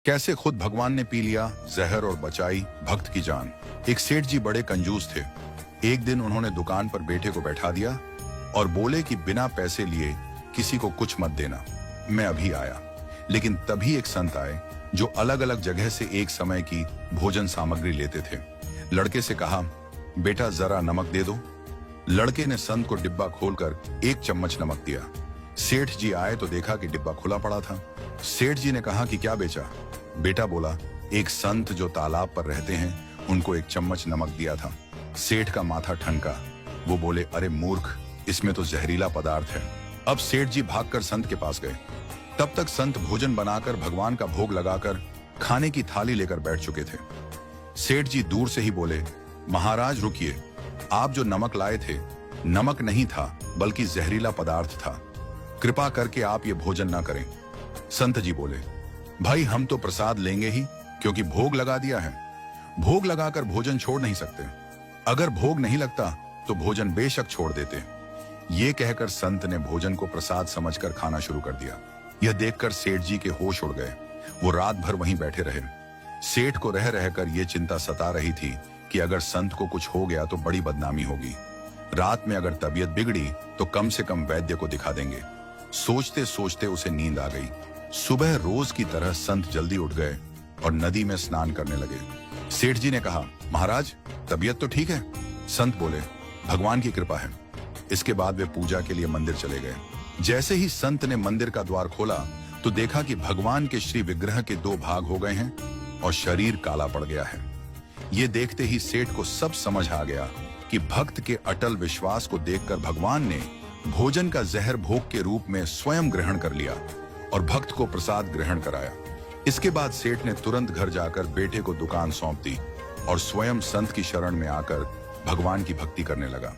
कैसे खुद भगवान ने पी लिया जहर और बचाई भक्त की जान। एक सेठ जी बड़े कंजूस थे। एक दिन उन्होंने दुकान पर बेटे को बैठा दिया और बोले कि बिना पैसे लिए किसी को कुछ मत देना, मैं अभी आया। लेकिन तभी एक संत आए जो अलग अलग जगह से एक समय की भोजन सामग्री लेते थे। लड़के से कहा, बेटा जरा नमक दे दो। लड़के ने संत को डिब्बा खोलकर 1 चम्मच नमक दिया। सेठ जी आए तो देखा कि डिब्बा खुला पड़ा था। सेठ जी ने कहा कि क्या बेचा? बेटा बोला, एक संत जो तालाब पर रहते हैं उनको 1 चम्मच नमक दिया था। सेठ का माथा ठनका। वो बोले, अरे मूर्ख, इसमें तो जहरीला पदार्थ है। अब सेठ जी भागकर संत के पास गए। तब तक संत भोजन बनाकर भगवान का भोग लगाकर खाने की थाली लेकर बैठ चुके थे। सेठ जी दूर से ही बोले, महाराज रुकिए, आप जो नमक लाए थे नमक नहीं था बल्कि जहरीला पदार्थ था। कृपा करके आप ये भोजन ना करें। संत जी बोले, भाई हम तो प्रसाद लेंगे ही, क्योंकि भोग लगा दिया है। भोग लगाकर भोजन छोड़ नहीं सकते। अगर भोग नहीं लगता तो भोजन बेशक छोड़ देते। ये कहकर संत ने भोजन को प्रसाद समझकर खाना शुरू कर दिया। यह देखकर सेठ जी के होश उड़ गए। वो रात भर वहीं बैठे रहे। सेठ को रह रहकर यह चिंता सता रही थी कि अगर संत को कुछ हो गया तो बड़ी बदनामी होगी। रात में अगर तबीयत बिगड़ी तो कम से कम वैद्य को दिखा देंगे। सोचते सोचते उसे नींद आ गई। सुबह रोज की तरह संत जल्दी उठ गए और नदी में स्नान करने लगे। सेठ जी ने कहा, महाराज तबीयत तो ठीक है? संत बोले, भगवान की कृपा है। इसके बाद वे पूजा के लिए मंदिर चले गए। जैसे ही संत ने मंदिर का द्वार खोला तो देखा कि भगवान के श्री विग्रह के 2 भाग हो गए हैं और शरीर काला पड़ गया है। ये देखते ही सेठ को सब समझ आ गया कि भक्त के अटल विश्वास को देखकर भगवान ने भोजन का जहर भोग के रूप में स्वयं ग्रहण कर लिया और भक्त को प्रसाद ग्रहण कराया। इसके बाद सेठ ने तुरंत घर जाकर बेटे को दुकान सौंप दी और स्वयं संत की शरण में आकर भगवान की भक्ति करने लगा।